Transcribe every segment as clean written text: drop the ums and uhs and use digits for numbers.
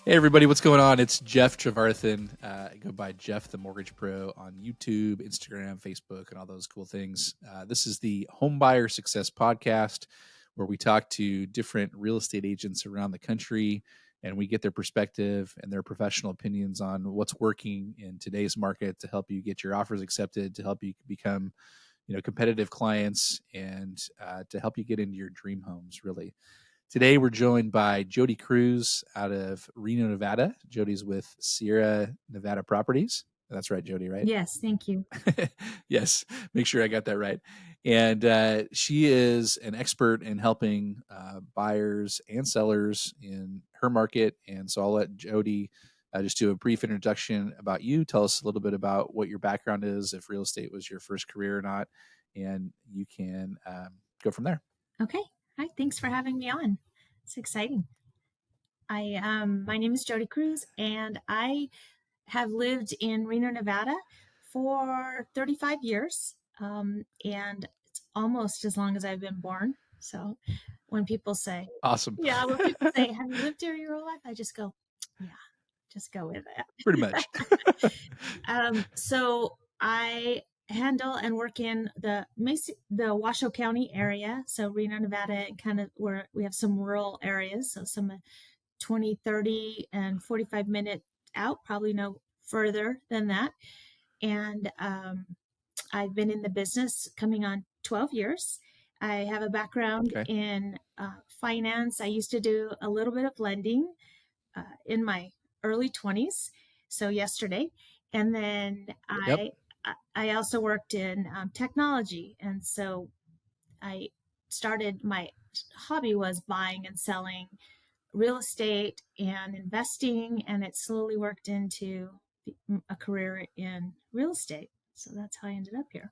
Hey everybody, what's going on? It's Jeff Trevarthen. I go by Jeff the Mortgage Pro on YouTube, Instagram, Facebook, and all those cool things. This is the Homebuyer Success Podcast, where we talk to different real estate agents around the country, and we get their perspective and their professional opinions on what's working in today's market to help you get your offers accepted, to help you become, competitive clients, and to help you get into your dream homes, really. Today, we're joined by Jodi Kruse out of Reno, Nevada. Jodi's with Sierra Nevada Properties. That's right, Jodi, right? Yes, thank you. Yes, make sure I got that right. And she is an expert in helping buyers and sellers in her market. And so I'll let Jodi just do a brief introduction about you. Tell us a little bit about what your background is, if real estate was your first career or not, and you can go from there. Okay. Hi, thanks for having me on. It's exciting. My name is Jodi Kruse, and I have lived in Reno, Nevada for 35 years, and it's almost as long as I've been born. So when people say, Awesome. when people say, have you lived here your whole life? I just go, yeah, just go with it. Pretty much. So I handle and work in the Washoe County area. So Reno, Nevada, kind of where we have some rural areas. So some 20, 30, and 45-minute out, probably no further than that. And I've been in the business coming on 12 years. I have a background in finance. I used to do a little bit of lending in my early 20s. So yesterday. And then I also worked in technology. And so I started, my hobby was buying and selling real estate and investing, and it slowly worked into a career in real estate. So that's how I ended up here.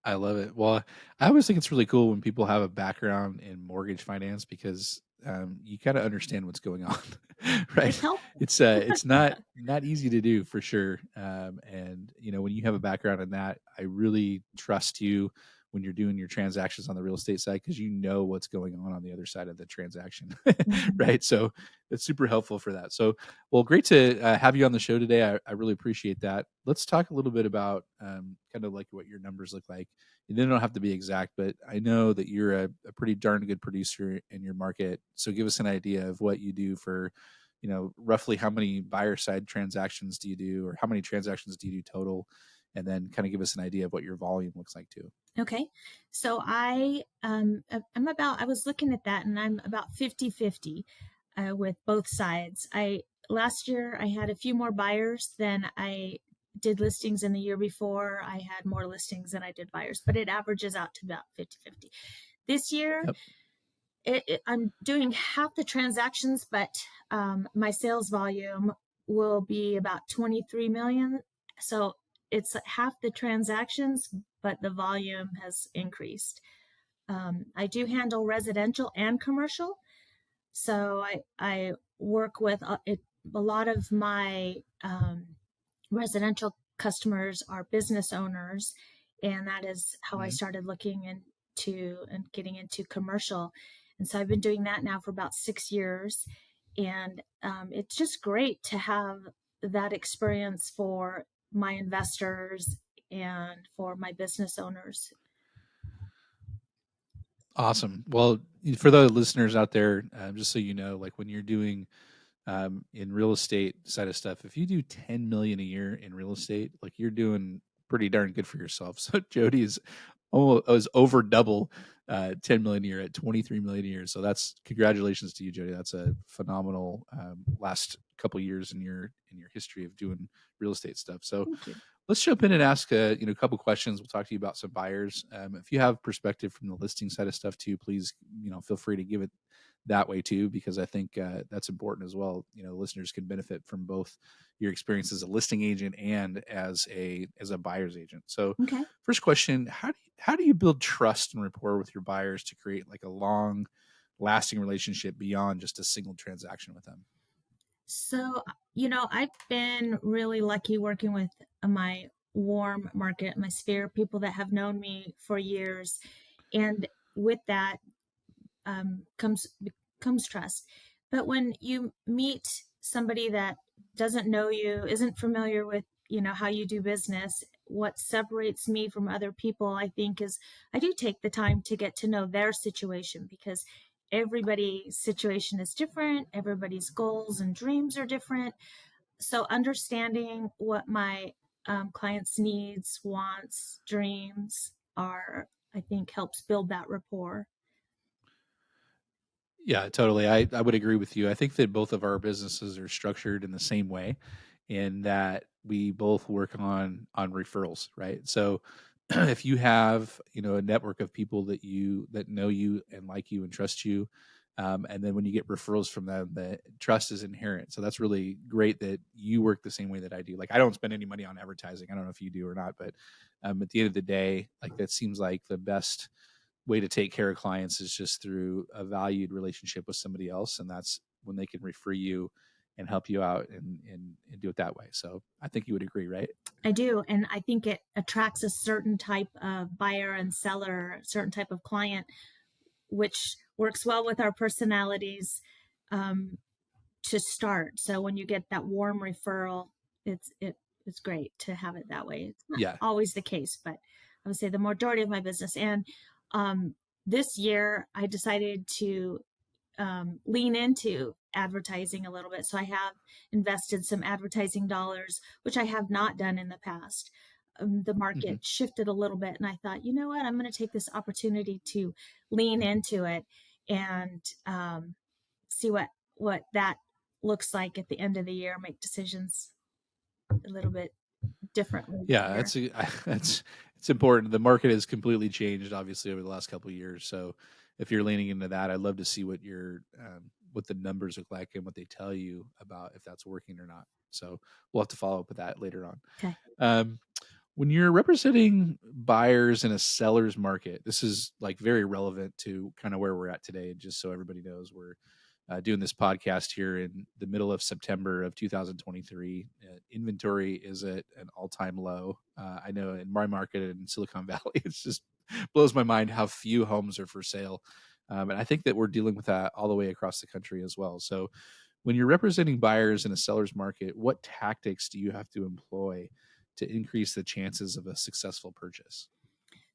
I love it. Well, I always think it's really cool when people have a background in mortgage finance because you kind of understand what's going on, right? It's not easy to do for sure. And when you have a background in that, I really trust you when you're doing your transactions on the real estate side because you know what's going on the other side of the transaction, right? So it's super helpful for that. So, well, great to have you on the show today. I really appreciate that. Let's talk a little bit about kind of like what your numbers look like. And they don't have to be exact, but I know that you're a pretty darn good producer in your market. So give us an idea of what you do for, roughly how many buyer side transactions do you do, or how many transactions do you do total? And then kind of give us an idea of what your volume looks like too. Okay. So I was looking at that, and I'm about 50-50 with both sides. Last year I had a few more buyers than I did listings in the year before. I had more listings than I did buyers, but it averages out to about 50-50. This year, I'm doing half the transactions, but my sales volume will be about 23 million. So it's half the transactions, but the volume has increased. I do handle residential and commercial. So I work with a lot of my residential customers are business owners, and that is how I started looking into and getting into commercial. And so I've been doing that now for about 6 years, and it's just great to have that experience for my investors and for my business owners. Awesome. Well, for the listeners out there, just so you know, like when you're doing in real estate side of stuff, if you do 10 million a year in real estate, like you're doing pretty darn good for yourself. So Jodi is over double 10 million a year at 23 million a year. So that's congratulations to you, Jodi. That's a phenomenal last couple years in your history of doing real estate stuff. So let's jump in and ask a couple questions. We'll talk to you about some buyers. If you have perspective from the listing side of stuff too, please feel free to give it that way too, because I think that's important as well. Listeners can benefit from both your experience as a listing agent and as a buyer's agent. So first question, how do you build trust and rapport with your buyers to create like a long lasting relationship beyond just a single transaction with them? So, I've been really lucky working with my warm market, my sphere, people that have known me for years. And with that comes trust. But when you meet somebody that doesn't know you, isn't familiar with, how you do business, what separates me from other people, I think, is I do take the time to get to know their situation, because everybody's situation is different. Everybody's goals and dreams are different. So understanding what my clients' needs, wants, dreams are, I think, helps build that rapport. Yeah, totally. I would agree with you. I think that both of our businesses are structured in the same way, in that we both work on referrals, right? So if you have, a network of people that know you and like you and trust you, and then when you get referrals from them, the trust is inherent. So that's really great that you work the same way that I do. Like, I don't spend any money on advertising. I don't know if you do or not, but at the end of the day, like, that seems like the best way to take care of clients is just through a valued relationship with somebody else, and that's when they can refer you and help you out and do it that way. So I think you would agree, right? I do. And I think it attracts a certain type of buyer and seller, a certain type of client, which works well with our personalities, um, to start. So when you get that warm referral, it's great to have it that way. It's not Yeah. always the case, but I would say the majority of my business. And um, this year, I decided to lean into advertising a little bit. So I have invested some advertising dollars, which I have not done in the past. The Hmm. market shifted a little bit, and I thought, you know what, I'm going to take this opportunity to lean into it and see what that looks like at the end of the year. Make decisions a little bit differently this Yeah, year. that's it's important. The market has completely changed, obviously, over the last couple of years. So if you're leaning into that, I'd love to see what the numbers look like and what they tell you about if that's working or not. So we'll have to follow up with that later on. Okay. Um, when you're representing buyers in a seller's market, this is like very relevant to kind of where we're at today. Just so everybody knows, we're doing this podcast here in the middle of September of 2023. Inventory is at an all-time low. I know in my market in Silicon Valley, it's just blows my mind how few homes are for sale. And I think that we're dealing with that all the way across the country as well. So when you're representing buyers in a seller's market, what tactics do you have to employ to increase the chances of a successful purchase?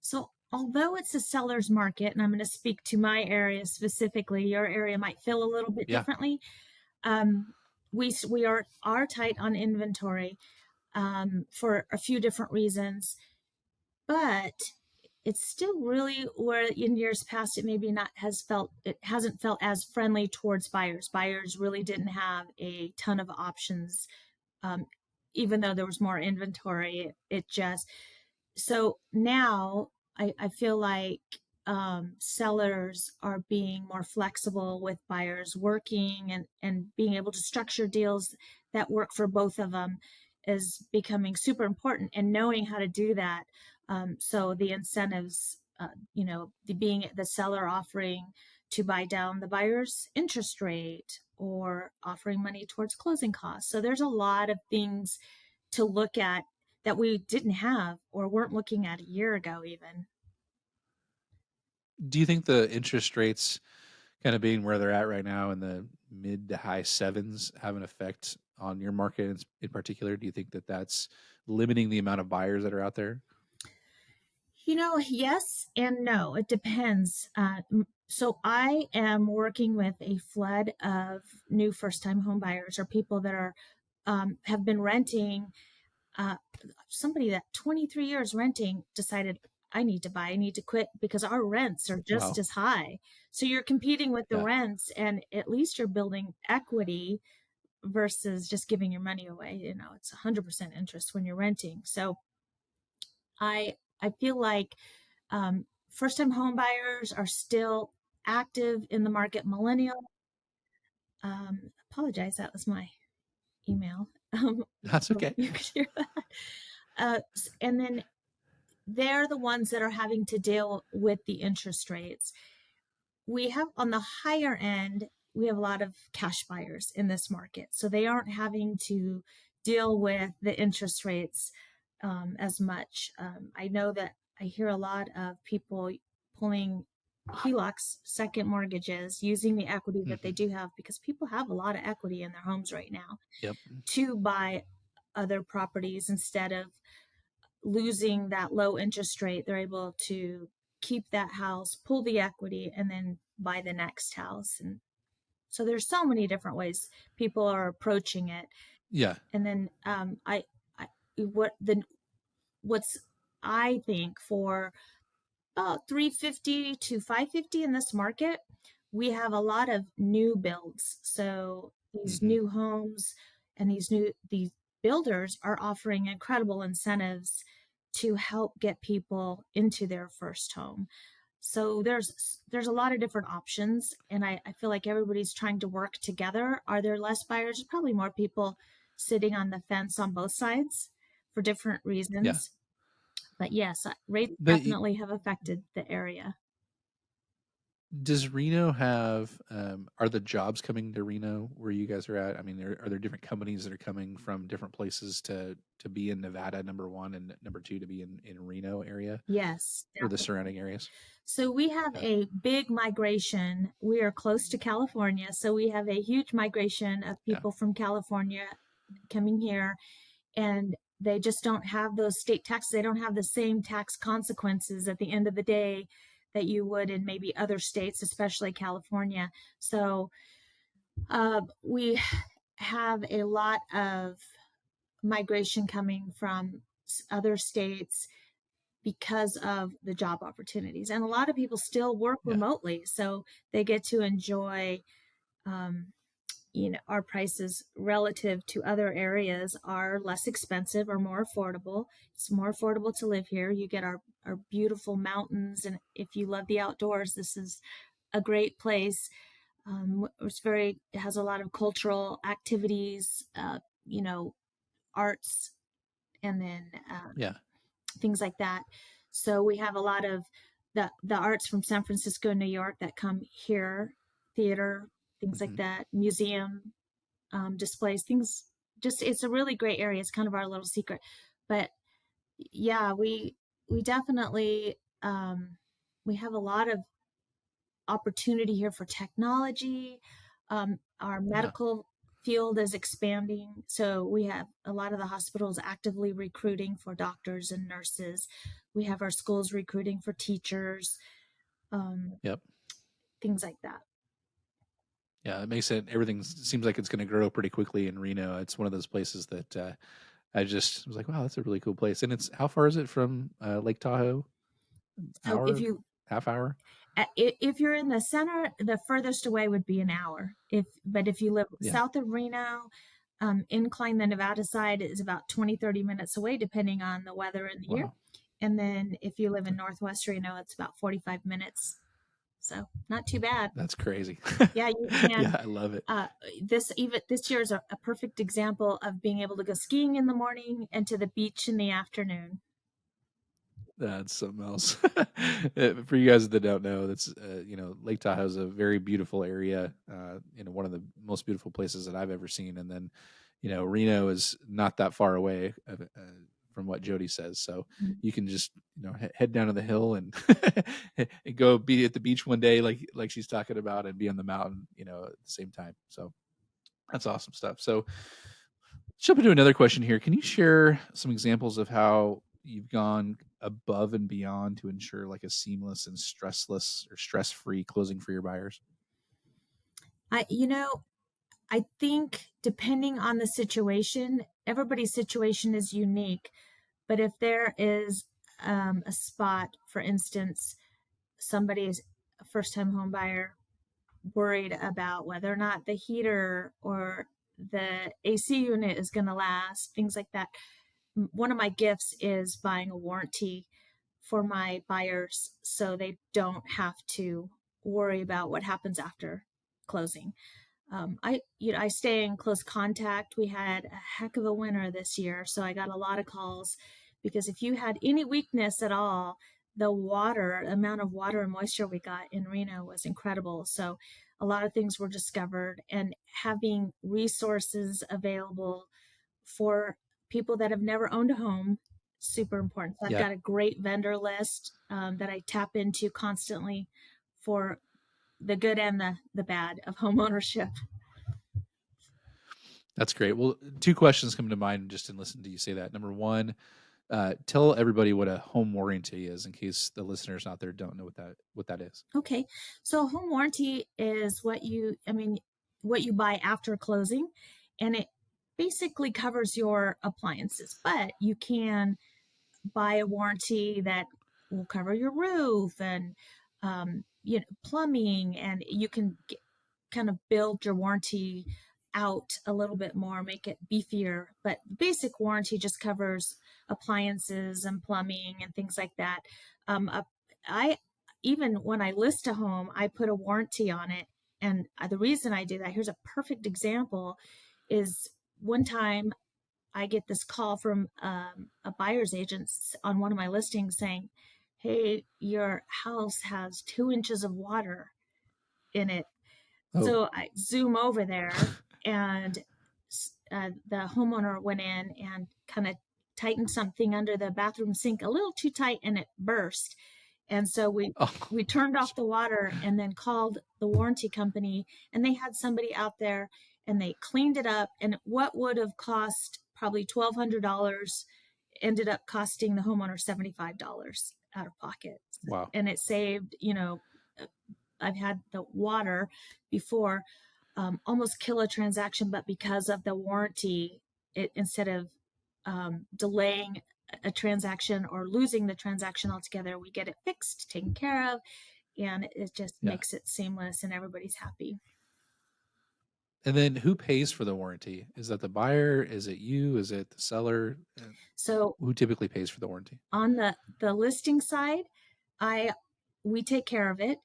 So, although it's a seller's market, and I'm going to speak to my area specifically, your area might feel a little bit Yeah. differently. Um, we are tight on inventory, for a few different reasons, but it's still really where in years past it hasn't felt as friendly towards buyers. Buyers really didn't have a ton of options, um, even though there was more inventory. It just so now I feel like sellers are being more flexible with buyers, working and being able to structure deals that work for both of them is becoming super important, and knowing how to do that. So the incentives, being the seller offering to buy down the buyer's interest rate or offering money towards closing costs. So there's a lot of things to look at that we didn't have or weren't looking at a year ago even. Do you think the interest rates kind of being where they're at right now in the mid to high sevens have an effect on your market in particular? Do you think that that's limiting the amount of buyers that are out there? Yes and no. It depends. So I am working with a flood of new first-time home buyers, or people that are have been renting. Uh, Somebody that 23 years renting decided, I need to buy, I need to quit because our rents are just Wow. as high. So you're competing with the Yeah. rents, and at least you're building equity versus just giving your money away. It's 100% interest when you're renting. So I feel like first time home buyers are still active in the market. Millennial, apologize, that was my email. That's So okay. you could hear that. And then they're the ones that are having to deal with the interest rates. We have on the higher end, we have a lot of cash buyers in this market. So they aren't having to deal with the interest rates as much. I know that I hear a lot of people pulling HELOCs, second mortgages, using the equity that they Hmm. do have, because people have a lot of equity in their homes right now, Yep. to buy other properties instead of losing that low interest rate. They're able to keep that house, pull the equity, and then buy the next house. And so there's so many different ways people are approaching it. Yeah. And then I what the what's I think for about 350 to 550 in this market, we have a lot of new builds. So these Hmm. new homes and these builders are offering incredible incentives to help get people into their first home. So there's a lot of different options, and I feel like everybody's trying to work together. Are there less buyers? There's probably more people sitting on the fence on both sides for different Yeah. reasons. But yes, rates The definitely have affected the area. Does Reno have, are the jobs coming to Reno where you guys are at? I mean, are there different companies that are coming from different places to be in Nevada, number one, and number two, to be in Reno area Yes, or the definitely. surrounding areas? So we have Yeah. a big migration. We are close to California, so we have a huge migration of Yeah. people from California coming here, and they just don't have those state taxes. They don't have the same tax consequences at the end of the day that you would in maybe other states, especially California. So we have a lot of migration coming from other states because of the job opportunities. And a lot of people still work Yeah. remotely, so they get to enjoy, um, our prices relative to other areas are less expensive or more affordable. It's more affordable to live here. You get our beautiful mountains, and if you love the outdoors, this is a great place. It has a lot of cultural activities, you know, arts, and then Yeah. things like that. So we have a lot of the arts from San Francisco and New York that come here, theater, things like Hmm. that, museum displays, things. Just it's a really great area. It's kind of our little secret, but yeah, we definitely we have a lot of opportunity here for technology. Our Yeah. medical field is expanding. So we have a lot of the hospitals actively recruiting for doctors and nurses. We have our schools recruiting for teachers, um, Yep. things like that. Yeah. It makes it, everything seems like it's going to grow pretty quickly in Reno. It's one of those places that I just was like, wow, that's a really cool place. And it's, how far is it from Lake Tahoe? So if Hour, you half hour? if you're in the center, the furthest away would be an hour. If you live Yeah. south of Reno, incline the Nevada side is about 20-30 minutes away, depending on the weather and the year. Wow. And then if you live in Northwest Reno, it's about 45 minutes. So not too bad. That's crazy. Yeah, you Yeah. can. I love it. This year is a perfect example of being able to go skiing in the morning and to the beach in the afternoon. That's something else. For you guys that don't know, that's Lake Tahoe is a very beautiful area. One of the most beautiful places that I've ever seen. And then, Reno is not that far away from what Jody says. So Mm. you can just head down to the hill and, and go be at the beach one day, like she's talking about, and be on the mountain, at the same time. So that's awesome stuff. So let's jump into another question here. Can you share some examples of how you've gone above and beyond to ensure like a seamless and stressless or stress-free closing for your buyers? I, you know, I think depending on the situation, everybody's situation is unique. But if there is a spot, for instance, somebody is a first time home buyer worried about whether or not the heater or the AC unit is going to last, things like that. One of my gifts is buying a warranty for my buyers so they don't have to worry about what happens after closing. I stay in close contact. We had a heck of a winter this year, so I got a lot of calls because if you had any weakness at all, the amount of water and moisture we got in Reno was incredible. So a lot of things were discovered, and having resources available for people that have never owned a home, super important. So I've Yeah. got a great vendor list that I tap into constantly for the good and the bad of home ownership. That's great. Well, two questions come to mind just in listening to you say that. Number one, tell everybody what a home warranty is, in case the listeners out there don't know what that is. Okay, so home warranty is what you buy after closing, and it basically covers your appliances, but you can buy a warranty that will cover your roof and plumbing, and you can kind of build your warranty out a little bit more, make it beefier. But basic warranty just covers appliances and plumbing and things like that. I Even when I list a home, I put a warranty on it. And the reason I do that, here's a perfect example, is one time I get this call from a buyer's agent on one of my listings saying, "Hey, your house has 2 inches of water in it." Oh, So I zoom over there, and the homeowner went in and kind of tightened something under the bathroom sink a little too tight, and it burst. And so oh, we turned off the water and then called the warranty company, and they had somebody out there and they cleaned it up. And what would have cost probably $1,200 ended up costing the homeowner $75 out of pocket. wow. And it saved, I've had the water before almost kill a transaction, but because of the warranty, instead of delaying a transaction or losing the transaction altogether, we get it fixed, taken care of, and it just Yeah. makes it seamless and everybody's happy. And then who pays for the warranty? Is that the buyer? Is it you? Is it the seller? So who typically pays for the warranty? On the listing side, we take care of it.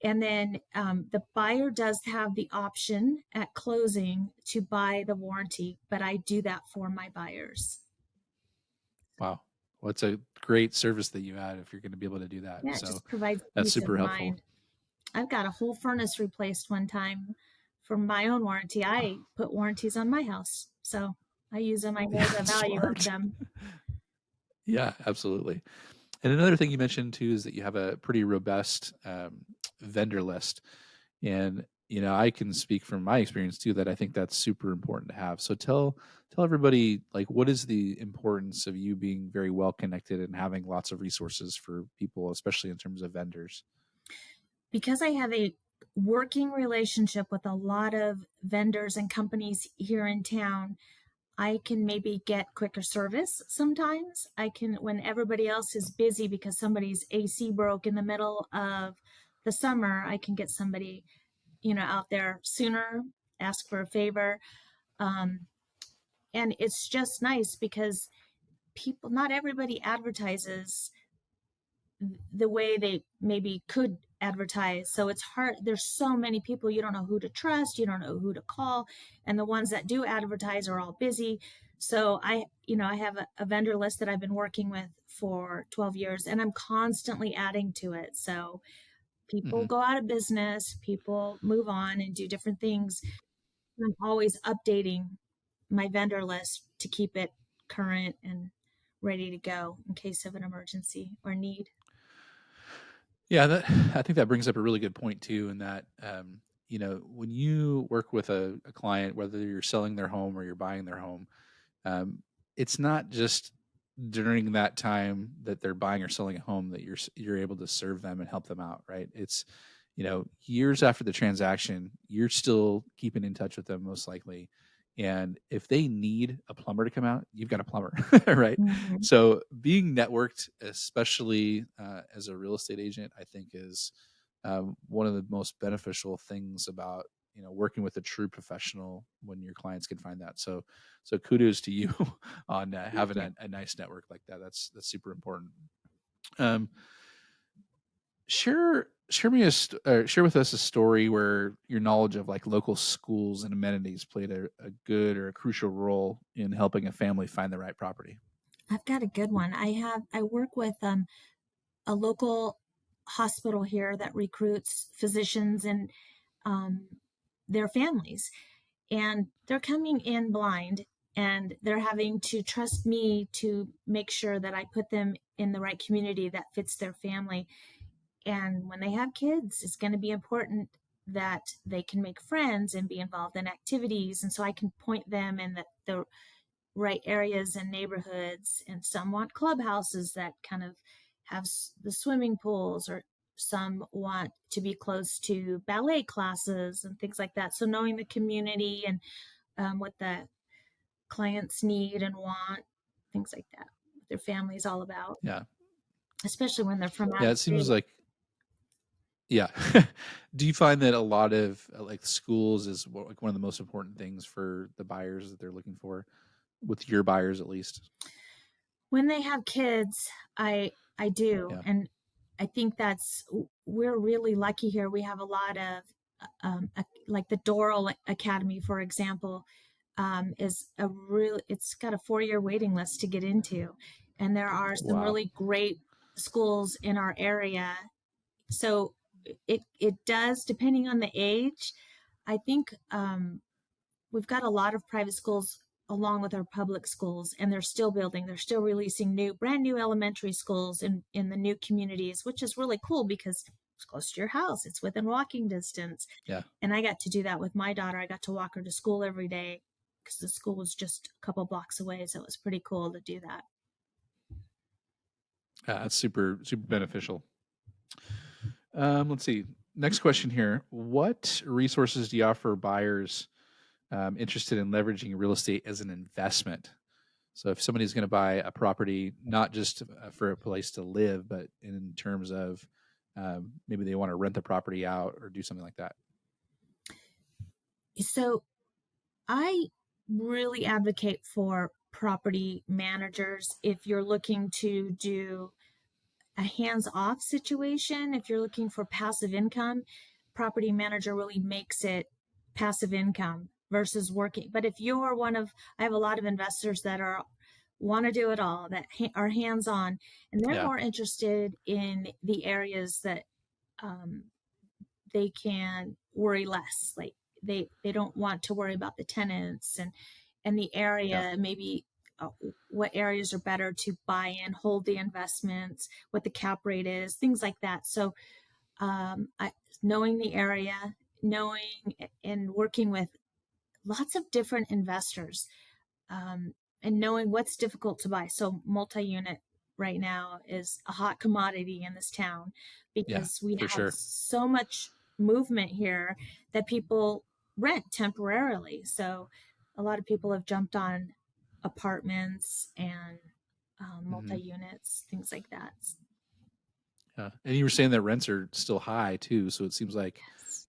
And then the buyer does have the option at closing to buy the warranty, but I do that for my buyers. Wow. Well, it's a great service that you add if you're going to be able to do that. Yeah, it just provides that's peace super of helpful. mind. I've got a whole furnace replaced one time for my own warranty. I put warranties on my house, so I use them. I know the value Smart. of them. Yeah, absolutely. And another thing you mentioned too is that you have a pretty robust vendor list. And I can speak from my experience too that I think that's super important to have. So tell everybody, like, what is the importance of you being very well connected and having lots of resources for people, especially in terms of vendors? Because I have a working relationship with a lot of vendors and companies here in town, I can maybe get quicker service sometimes. I can, when everybody else is busy because somebody's AC broke in the middle of the summer, I can get somebody, out there sooner, ask for a favor. And it's just nice because not everybody advertises the way they maybe could advertise. So it's hard. There's so many people, you don't know who to trust, you don't know who to call, and the ones that do advertise are all busy. So I have a vendor list that I've been working with for 12 years, and I'm constantly adding to it. So people go out of business, people move on and do different things. I'm always updating my vendor list to keep it current and ready to go in case of an emergency or need. Yeah, I think that brings up a really good point too, in that when you work with a client, whether you're selling their home or you're buying their home, it's not just during that time that they're buying or selling a home that you're able to serve them and help them out, right? It's years after the transaction, you're still keeping in touch with them most likely. And if they need a plumber to come out, you've got a plumber, right? Mm-hmm. So being networked, especially as a real estate agent, I think is one of the most beneficial things about working with a true professional when your clients can find that. So kudos to you on having a nice network like that. That's super important. Share with us a story where your knowledge of like local schools and amenities played a good or a crucial role in helping a family find the right property. I've got a good one. I work with a local hospital here that recruits physicians and their families, and they're coming in blind, and they're having to trust me to make sure that I put them in the right community that fits their family. And when they have kids, it's going to be important that they can make friends and be involved in activities. And so I can point them in the right areas and neighborhoods. And some want clubhouses that kind of have the swimming pools, or some want to be close to ballet classes and things like that. So knowing the community and what the clients need and want, things like that, what their family is all about, Yeah. especially when they're from out Yeah. of It seems state. like, yeah. Do you find that a lot of like schools is like one of the most important things for the buyers that they're looking for, with your buyers at least? When they have kids, I do, Yeah. and I think we're really lucky here. We have a lot of like the Doral Academy, for example, is a real. It's got a 4-year waiting list to get into, and there are some Wow. really great schools in our area. So it does, depending on the age. I think we've got a lot of private schools along with our public schools, and they're still releasing brand new elementary schools in the new communities, which is really cool because it's close to your house, it's within walking distance. Yeah. And I got to do that with my daughter. I got to walk her to school every day because the school was just a couple blocks away, so it was pretty cool to do that. That's super, super beneficial. Let's see. Next question here. What resources do you offer buyers interested in leveraging real estate as an investment? So if somebody's going to buy a property, not just for a place to live, but in terms of maybe they want to rent the property out or do something like that. So I really advocate for property managers if you're looking to do a hands-off situation. If you're looking for passive income, property manager really makes it passive income versus working. But if you're I have a lot of investors that want to do it all, that are hands-on, and they're Yeah. more interested in the areas that um, they can worry less. Like they don't want to worry about the tenants and the Yeah. area, maybe what areas are better to buy in, hold the investments, what the cap rate is, things like that. So knowing the area, knowing and working with lots of different investors, and knowing what's difficult to buy. So multi-unit right now is a hot commodity in this town Yeah. because we For have sure. so much movement here that people rent temporarily. So a lot of people have jumped on apartments and Hmm. multi-units, things like that. Yeah. And you were saying that rents are still high too, so it seems like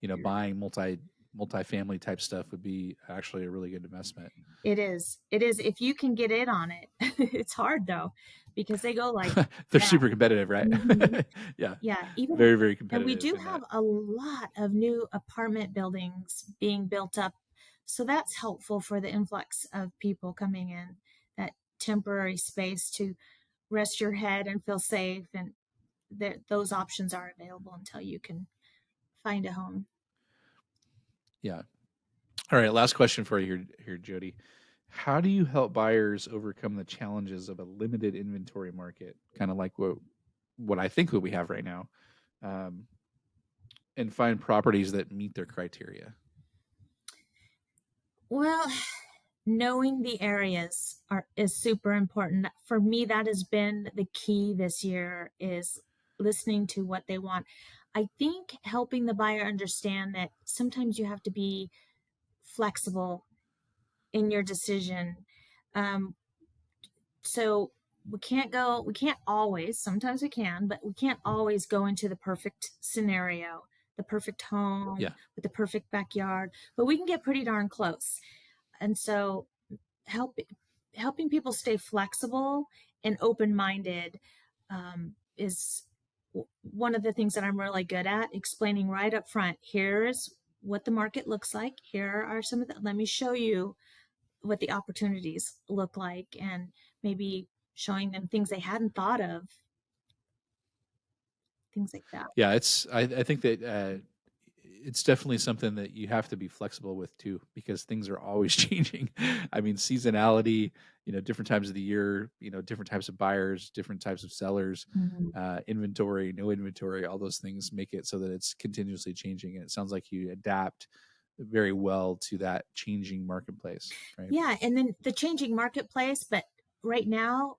Yes, buying multi-family type stuff would be actually a really good investment. it is. It is. If you can get in on it, it's hard though, because they go like They're that. super competitive, right? Mhm. Yeah. Yeah, even Very, very and we competitive do in have that. a lot of new apartment buildings being built up. So that's helpful for the influx of people coming in, that temporary space to rest your head and feel safe. And those options are available until you can find a home. Yeah. All right, last question for you here, Jody. How do you help buyers overcome the challenges of a limited inventory market, kind of like what I think what we have right now, um, and find properties that meet their criteria? Well, knowing the areas is super important. For me, that has been the key this year, is listening to what they want. I think helping the buyer understand that sometimes you have to be flexible in your decision. Um, so we can't always, sometimes we can, but we can't always go into the perfect scenario, the perfect home Yeah, with the perfect backyard, but we can get pretty darn close. And so help, helping people stay flexible and open-minded is one of the things that I'm really good at, explaining right up front. Here's what the market looks like. Here are some of the, let me show you what the opportunities look like, and maybe showing them things they hadn't thought of, things like that. yeah. I think that it's definitely something that you have to be flexible with too, because things are always changing. I mean, seasonality different times of the year, different types of buyers, different types of sellers, Mhm. inventory, no inventory, all those things make it so that it's continuously changing. And it sounds like you adapt very well to that changing marketplace, right? Yeah, and then the changing marketplace, but right now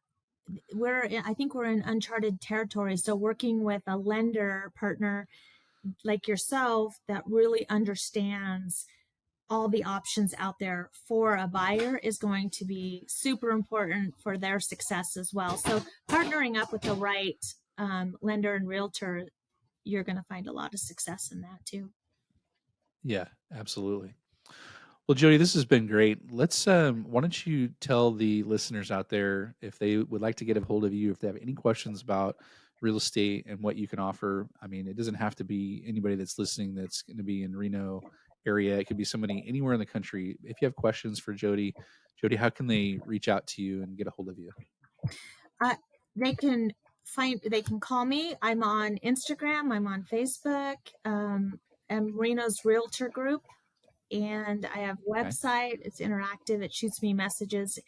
I think we're in uncharted territory. So working with a lender partner like yourself that really understands all the options out there for a buyer is going to be super important for their success as well. So partnering up with the right lender and realtor, you're going to find a lot of success in that too. Yeah, absolutely. Well, Jody, this has been great. Let's why don't you tell the listeners out there if they would like to get a hold of you, if they have any questions about real estate and what you can offer. I mean, it doesn't have to be anybody that's listening that's going to be in Reno area. It could be somebody anywhere in the country. If you have questions for Jody, how can they reach out to you and get a hold of you? Uh, they can they can call me. I'm on Instagram. I'm on Facebook. I'm Reno's Realtor Group, and I have a Okay. website. It's interactive. It shoots me messages.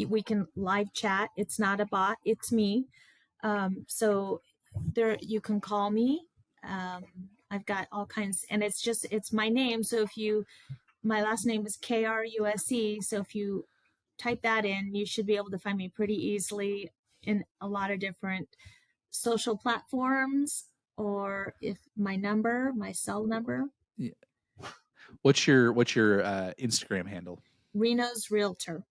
We can live chat. It's not a bot. It's me. So there you can call me. Um, I've got all kinds, and it's my name. So if you my last name is Kruse. So if you type that in, you should be able to find me pretty easily in a lot of different social platforms, or if my cell number, Yeah. What's your Instagram handle? Reno's Realtor.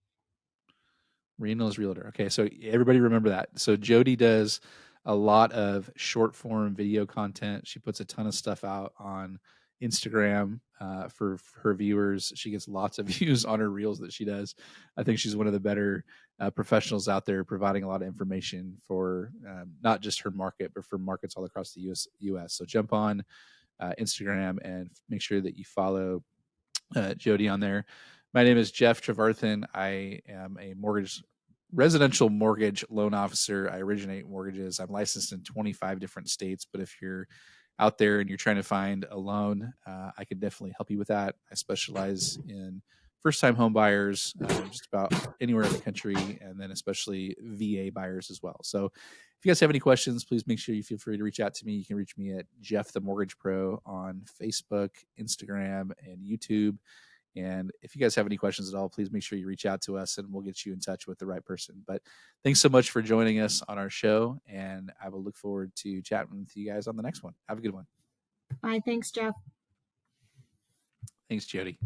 Reno's Realtor. Okay, so everybody remember that. So Jody does a lot of short form video content. She puts a ton of stuff out on Instagram for her viewers. She gets lots of views on her reels that she does. I think she's one of the better professionals out there, providing a lot of information for not just her market, but for markets all across the U.S. So jump on Instagram and make sure that you follow Jody on there. My name is Jeff Trevarthen. I am a residential mortgage loan officer. I originate mortgages. I'm licensed in 25 different states, but if you're out there and you're trying to find a loan, I can definitely help you with that. I specialize in first-time home buyers, just about anywhere in the country, and then especially VA buyers as well. So if you guys have any questions, please make sure you feel free to reach out to me. You can reach me at Jeff the Mortgage Pro on Facebook, Instagram, and YouTube. And if you guys have any questions at all, please make sure you reach out to us and we'll get you in touch with the right person. But thanks so much for joining us on our show. And I will look forward to chatting with you guys on the next one. Have a good one. Bye. Thanks, Jeff. Thanks, Jody.